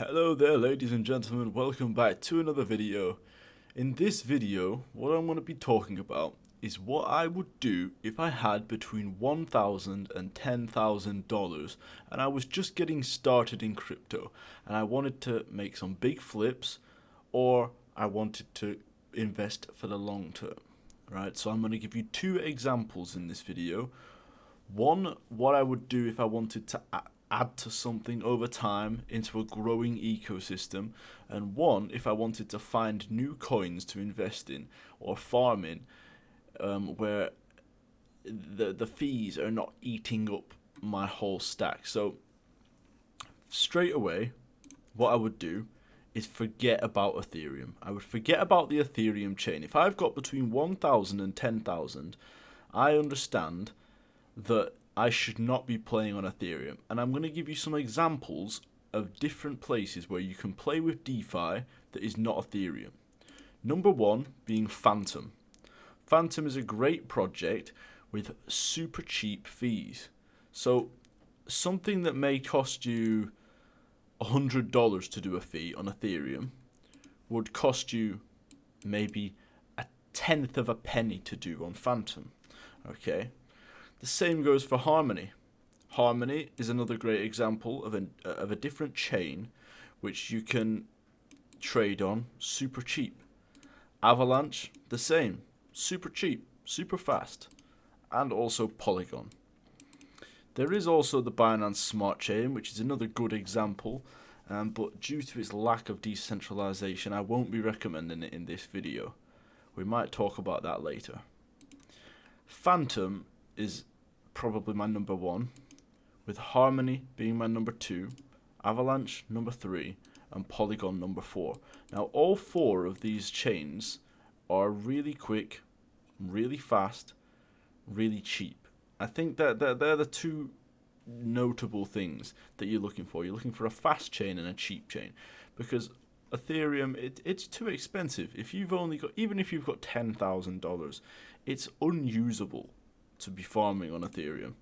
Hello there, ladies and gentlemen, welcome back to another video. In this video, what I'm going to be talking about is what I would do if I had between $1,000 and $10,000 and I was just getting started in crypto and I wanted to make some big flips, or I wanted to invest for the long term. Right, so I'm going to give you two examples in this video. One, what I would do if I wanted to add to something over time into a growing ecosystem, and one, if I wanted to find new coins to invest in or farm in, where the fees are not eating up my whole stack. So straight away, what I would do is forget about Ethereum. I would forget about the Ethereum chain. If I've got between 1,000 and 10,000, I understand that I should not be playing on Ethereum. And I'm going to give you some examples of different places where you can play with DeFi that is not Ethereum. Number one being Phantom. Phantom is a great project with super cheap fees. So something that may cost you $100 to do a fee on Ethereum would cost you maybe a tenth of a penny to do on Phantom. Okay. The same goes for Harmony. Harmony is another great example of a different chain which you can trade on super cheap. Avalanche, the same, super cheap, super fast, and also Polygon. There is also the Binance Smart Chain, which is another good example, but due to its lack of decentralization, I won't be recommending it in this video. We might talk about that later. Phantom is probably my number one, with Harmony being my number two, Avalanche number three, and Polygon number four. Now all four of these chains are really quick, really fast, really cheap. I think that they're the two notable things that you're looking for. You're looking for a fast chain and a cheap chain, because Ethereum, it's too expensive. If you've only got, even if you've got $10,000, it's unusable to be farming on Ethereum.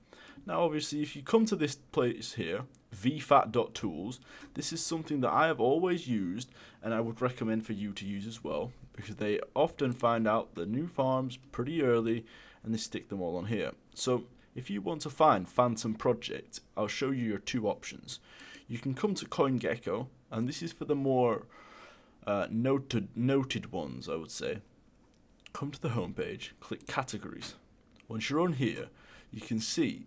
Now obviously if you come to this place here, vfat.tools, this is something that I have always used and I would recommend for you to use as well, because they often find out the new farms pretty early and they stick them all on here. So if you want to find Phantom project, I'll show you your two options. You can come to CoinGecko, and this is for the more noted ones, I would say. Come to the homepage, click categories. Once you're on here, you can see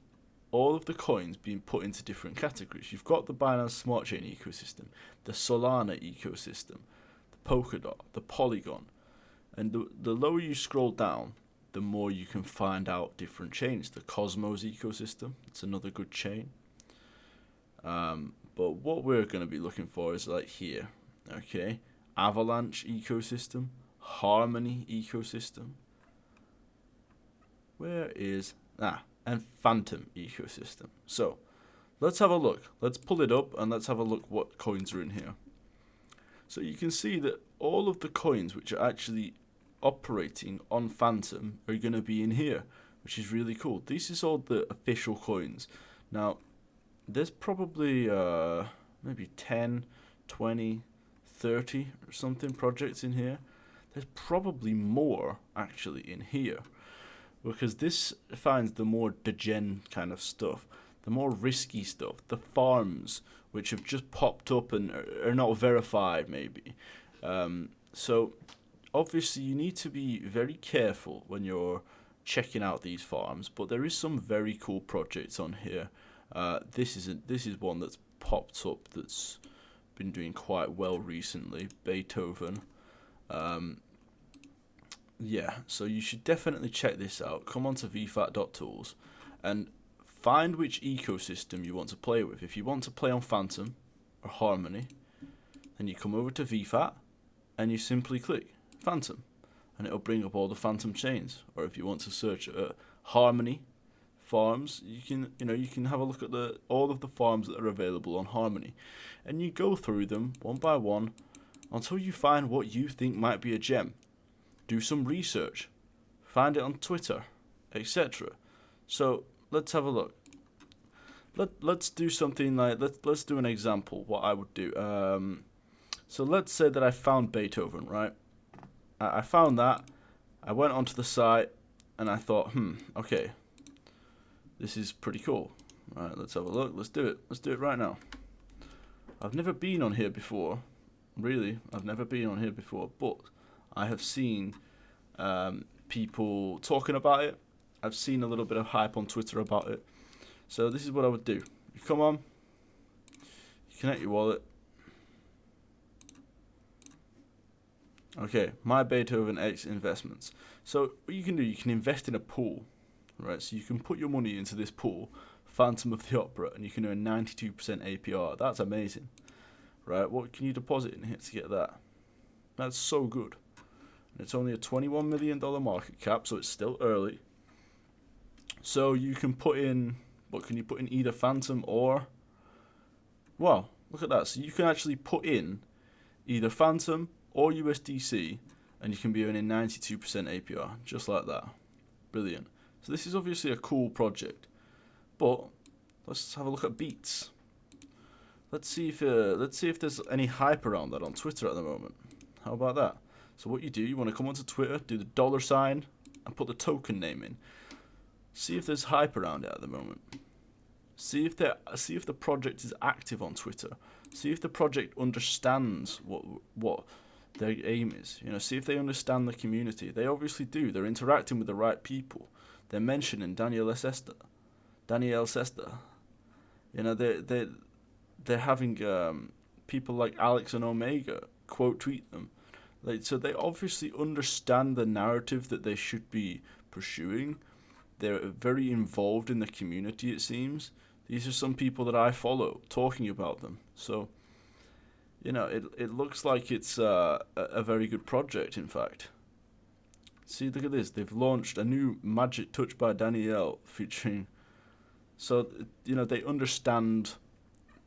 all of the coins being put into different categories. You've got the Binance Smart Chain ecosystem, the Solana ecosystem, the Polkadot, the Polygon, and the lower you scroll down, the more you can find out different chains. The Cosmos ecosystem, it's another good chain. But what we're going to be looking for is like here, okay? Avalanche ecosystem, Harmony ecosystem. Where is and Phantom ecosystem. So let's have a look. Let's pull it up and let's have a look what coins are in here. So you can see that all of the coins which are actually operating on Phantom are going to be in here, which is really cool. This is all the official coins. Now there's probably maybe 10, 20, 30 or something projects in here. There's probably more actually in here, because this finds the more degen kind of stuff, the more risky stuff, the farms which have just popped up and are not verified maybe. So obviously you need to be very careful when you're checking out these farms, but there is some very cool projects on here. This is one that's popped up that's been doing quite well recently, Beethoven. Yeah, so you should definitely check this out. Come on to vfat.tools and find which ecosystem you want to play with. If you want to play on Phantom or Harmony, then you come over to VFAT and you simply click Phantom and it'll bring up all the Phantom chains. Or if you want to search Harmony farms, you can have a look at all of the farms that are available on Harmony, and you go through them one by one until you find what you think might be a gem. Do some research, find it on Twitter, etc. So let's have a look. let's do something like let's do an example. What I would do. So let's say that I found Beethoven, right? I found that. I went onto the site and I thought, okay, this is pretty cool. Right, let's have a look. Let's do it. Let's do it right now. I've never been on here before. Really, I've never been on here before, but I have seen people talking about it. I've seen a little bit of hype on Twitter about it. So this is what I would do. You come on, you connect your wallet. Okay, my Beethoven X investments. So what you can do, you can invest in a pool, right? So you can put your money into this pool, Phantom of the Opera, and you can earn 92% APR. That's amazing, right? What can you deposit in here to get that? That's so good. And it's only a $21 million market cap, so it's still early. So you can put in, what can you put in? Either Phantom or, wow, look at that. So you can actually put in either Phantom or USDC, and you can be earning 92% APR, just like that. Brilliant. So this is obviously a cool project, but let's have a look at Beats. Let's see if there's any hype around that on Twitter at the moment. How about that? So what you do, you want to come onto Twitter, do the $, and put the token name in. See if there's hype around it at the moment. See if the project is active on Twitter. See if the project understands what their aim is. You know, see if they understand the community. They obviously do. They're interacting with the right people. They're mentioning Daniel Sesta. You know, they're having people like Alex and Omega quote tweet them. So they obviously understand the narrative that they should be pursuing. They're very involved in the community, it seems. These are some people that I follow talking about them. So, you know, it looks like it's a very good project, in fact. See, look at this. They've launched a new Magic Touch by Danielle featuring. So, you know, they understand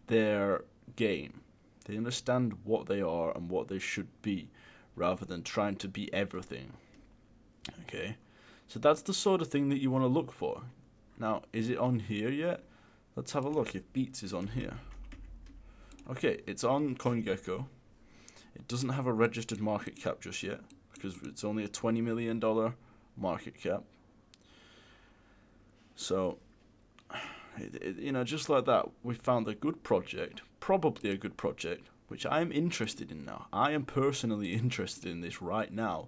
their game. They understand what they are and what they should be, rather than trying to be everything. Okay? So that's the sort of thing that you want to look for. Now, is it on here yet? Let's have a look if Beats is on here. Okay, it's on CoinGecko. It doesn't have a registered market cap just yet, because it's only a $20 million market cap. So, you know, just like that, we found a good project, probably a good project, which I'm interested in now. I am personally interested in this right now,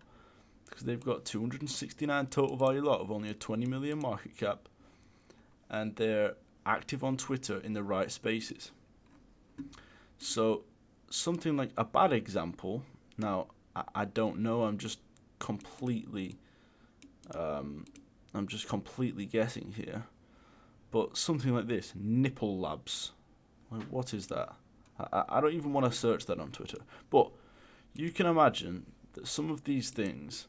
because they've got 269 total value lot of only a 20 million market cap, and they're active on Twitter in the right spaces. So something like a bad example, now I don't know, I'm just completely guessing here, but something like this, Nipple Labs, like, what is that? I don't even want to search that on Twitter, but you can imagine that some of these things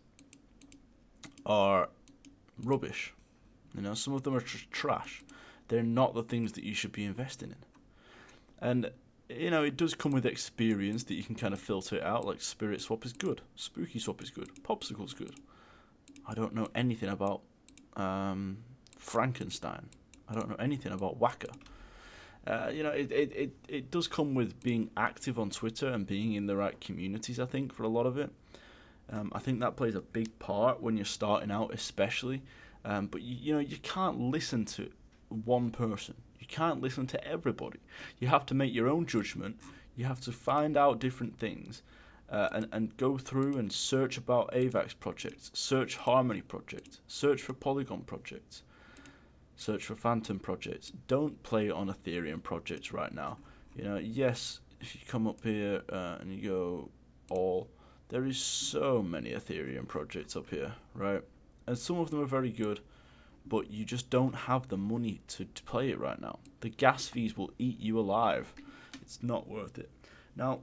are rubbish. You know, some of them are trash. They're not the things that you should be investing in. And, you know, it does come with experience that you can kind of filter it out. Like, Spirit Swap is good. Spooky Swap is good. Popsicle's good. I don't know anything about Frankenstein. I don't know anything about Waka. You know, it does come with being active on Twitter and being in the right communities, I think, for a lot of it. I think that plays a big part when you're starting out, especially. But, you know, you can't listen to one person. You can't listen to everybody. You have to make your own judgment. You have to find out different things and go through and search about AVAX projects, search Harmony projects, search for Polygon projects, search for Phantom projects. Don't play on Ethereum projects right now. You know, yes, if you come up here and you go all, there is so many Ethereum projects up here, right? And some of them are very good, but you just don't have the money to play it right now. The gas fees will eat you alive. It's not worth it. Now,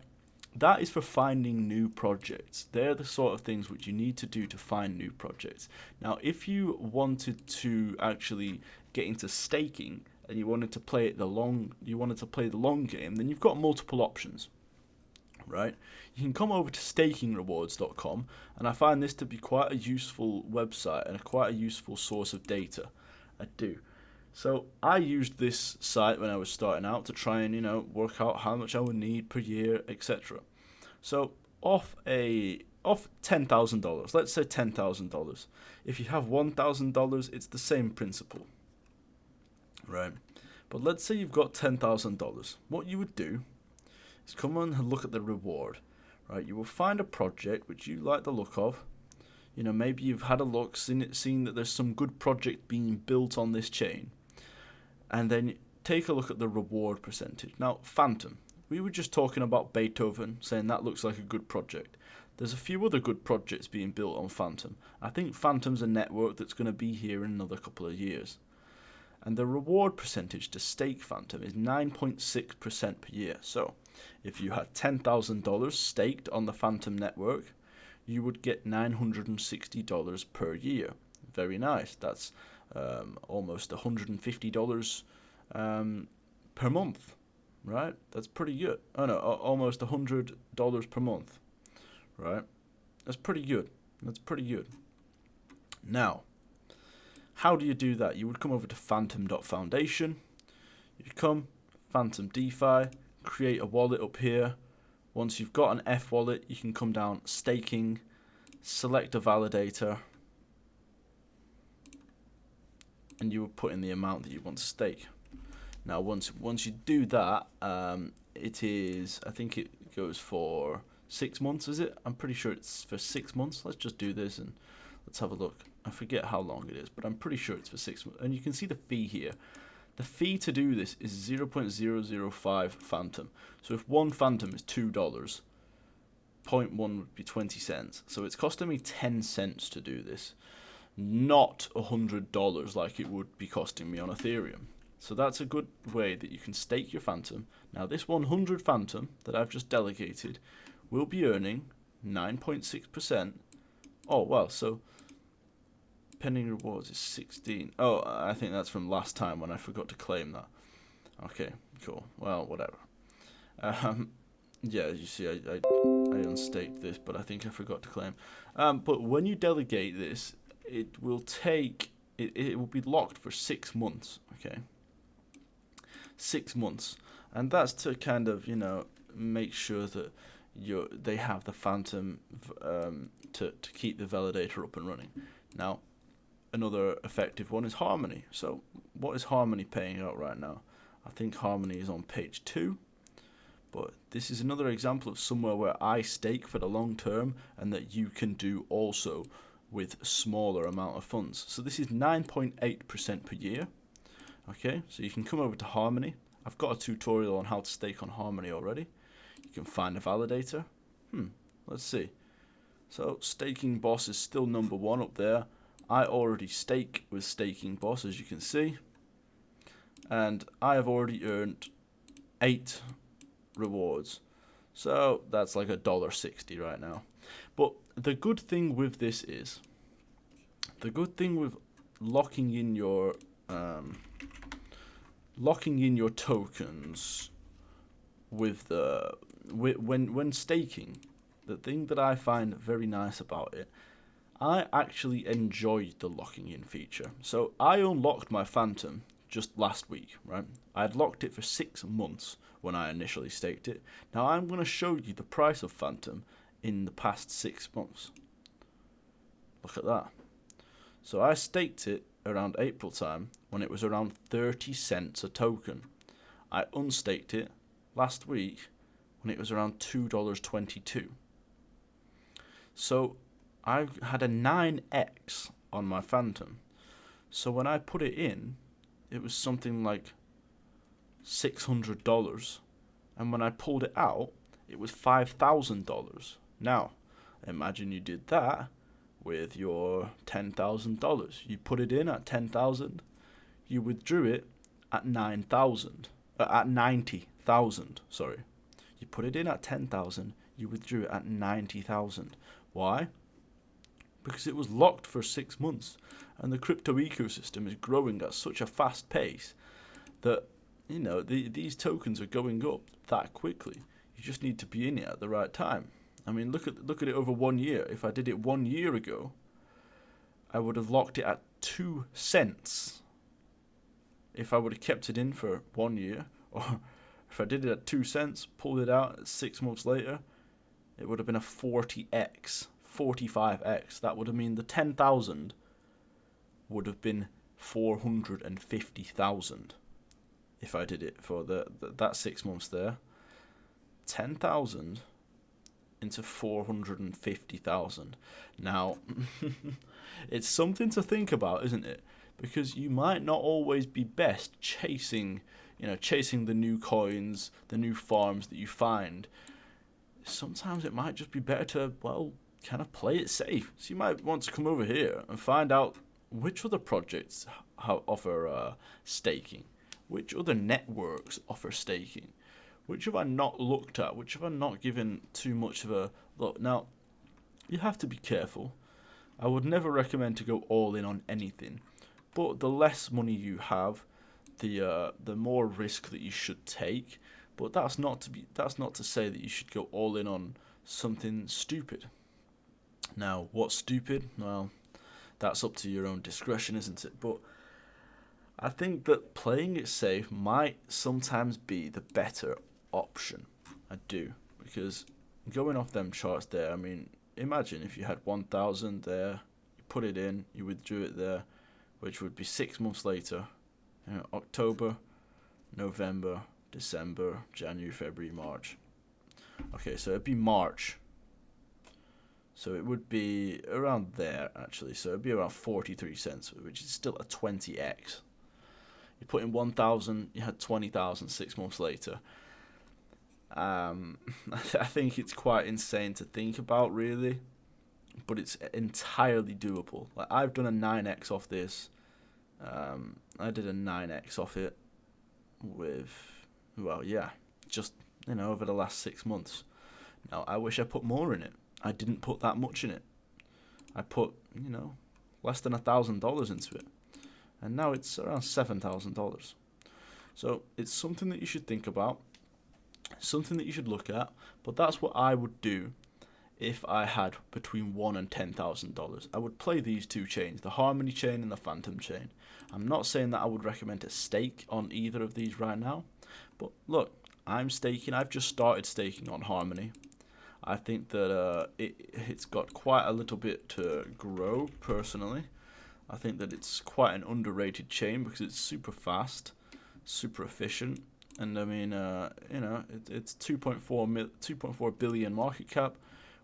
that is for finding new projects. They're the sort of things which you need to do to find new projects. Now, if you wanted to actually get into staking and you wanted to play the long game, then you've got multiple options, right? You can come over to stakingrewards.com, and I find this to be quite a useful website and quite a useful source of data. I do. So I used this site when I was starting out to try and, work out how much I would need per year, etc. So off $10,000, let's say $10,000. If you have $1,000, it's the same principle, right? But let's say you've got $10,000. What you would do is come on and look at the reward, right? You will find a project which you like the look of. Maybe you've had a look, seen that there's some good project being built on this chain, and then take a look at the reward percentage. Now, Phantom, we were just talking about Beethoven, saying that looks like a good project. There's a few other good projects being built on Phantom. I think Phantom's a network that's going to be here in another couple of years. And the reward percentage to stake Phantom is 9.6% per year. So, if you had $10,000 staked on the Phantom network, you would get $960 per year. Very nice. That's almost $150 per month, right? That's pretty good. Oh no, almost $100 per month, right? That's pretty good. That's pretty good. Now, how do you do that? You would come over to phantom.foundation. You'd come, Phantom DeFi, create a wallet up here. Once you've got an F wallet, you can come down staking, select a validator, and you will put in the amount that you want to stake. Now, once you do that, it is, I think it goes for 6 months, is it? I'm pretty sure it's for 6 months. Let's just do this and let's have a look. I forget how long it is, but I'm pretty sure it's for 6 months. And you can see the fee here. The fee to do this is 0.005 Phantom. So if one Phantom is $2, 0.1 would be 20 cents. So it's costing me 10 cents to do this, not $100 like it would be costing me on Ethereum. So that's a good way that you can stake your Phantom. Now this 100 Phantom that I've just delegated will be earning 9.6%. Oh, well, so pending rewards is 16. Oh, I think that's from last time when I forgot to claim that. Okay, cool. Well, whatever. Yeah, you see, I unstaked this, but I think I forgot to claim. But when you delegate this, it will take, it will be locked for 6 months, okay? 6 months. And that's to kind of, make sure that they have the Phantom to keep the validator up and running. Now, another effective one is Harmony. So what is Harmony paying out right now? I think Harmony is on page 2. But this is another example of somewhere where I stake for the long term and that you can do also with a smaller amount of funds. So this is 9.8% per year. Okay, so you can come over to Harmony. I've got a tutorial on how to stake on Harmony already. You can find a validator. Let's see. So Staking Boss is still number 1 up there. I already stake with Staking Boss, as you can see. And I have already earned 8 rewards. So that's like $1.60 right now. But the good thing with this is, the good thing with locking in your tokens with the when staking, the thing that I find very nice about it, I actually enjoyed the locking in feature. So I unlocked my Phantom just last week, right? I had locked it for 6 months when I initially staked it. Now I'm going to show you the price of Phantom in the past 6 months. Look at that. So I staked it around April time when it was around 30 cents a token. I unstaked it last week when it was around $2.22. So I've had a 9x on my Phantom. So when I put it in, it was something like $600. And when I pulled it out, it was $5,000. Now, imagine you did that with your $10,000. You put it in at 10,000, you withdrew it at 9,000, at 90,000, sorry. You put it in at 10,000, you withdrew it at 90,000. Why? Because it was locked for 6 months, and the crypto ecosystem is growing at such a fast pace that, these tokens are going up that quickly. You just need to be in it at the right time. I mean, look at it over 1 year. If I did it 1 year ago, I would have locked it at 2 cents. if I would have kept it in for 1 year, or if I did it at 2 cents, pulled it out 6 months later, it would have been a 40x, 45x. That would have mean the 10,000 would have been 450,000 if I did it for that 6 months there. 10,000 into 450,000. Now, it's something to think about, isn't it? Because you might not always be best chasing the new coins, the new farms that you find. Sometimes it might just be better to, well, kind of play it safe. So you might want to come over here and find out which other projects offer staking, which other networks offer staking, which have I not looked at, which have I not given too much of a look. Now, you have to be careful. I would never recommend to go all in on anything, but the less money you have, the more risk that you should take. But that's not to say that you should go all in on something stupid. Now, what's stupid? Well, that's up to your own discretion, isn't it? But I think that playing it safe might sometimes be the better option. I do, because going off them charts there, I mean, imagine if you had 1,000 there, you put it in, you withdrew it there, which would be 6 months later, October, November, December, January, February, March. Okay, so it'd be March. So it would be around there, actually. So it'd be around 43 cents, which is still a 20x. You put in 1,000, you had 20,000 6 months later. I think it's quite insane to think about, really. But it's entirely doable. Like, I've done a 9x off this. I did a 9x off it with, well, yeah, just, over the last 6 months. Now, I wish I put more in it. I didn't put that much in it. I put, less than $1,000 into it. And now it's around $7,000. So it's something that you should think about, something that you should look at. But that's what I would do if I had between $1,000 and $10,000. I would play these two chains, the Harmony chain and the Phantom chain. I'm not saying that I would recommend a stake on either of these right now. But look, I'm staking. I've just started staking on Harmony. I think that it's got quite a little bit to grow, personally. I think that it's quite an underrated chain because it's super fast, super efficient, and I mean, it's 2.4 billion market cap,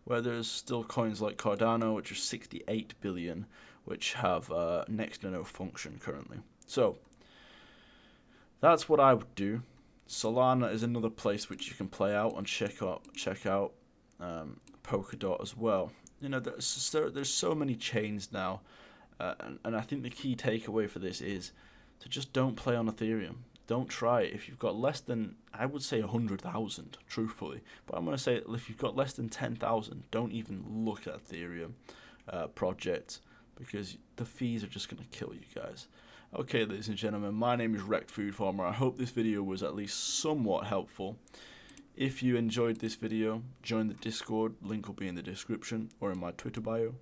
where there's still coins like Cardano, which are 68 billion, which have next to no function currently. So that's what I would do. Solana is another place which you can play out and check out. Polkadot as well. There's so many chains now, and I think the key takeaway for this is to just don't play on Ethereum. Don't try it. If you've got less than, I would say 100,000, truthfully, but I'm going to say if you've got less than 10,000, don't even look at Ethereum project, because the fees are just going to kill you guys. Okay, ladies and gentlemen, my name is Wrecked Food Farmer. I hope this video was at least somewhat helpful. If you enjoyed this video, join the Discord, link will be in the description or in my Twitter bio.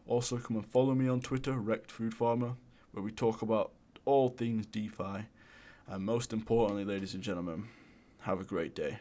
Also, come and follow me on Twitter, Wrecked Food Farmer, where we talk about all things DeFi. And most importantly, ladies and gentlemen, have a great day.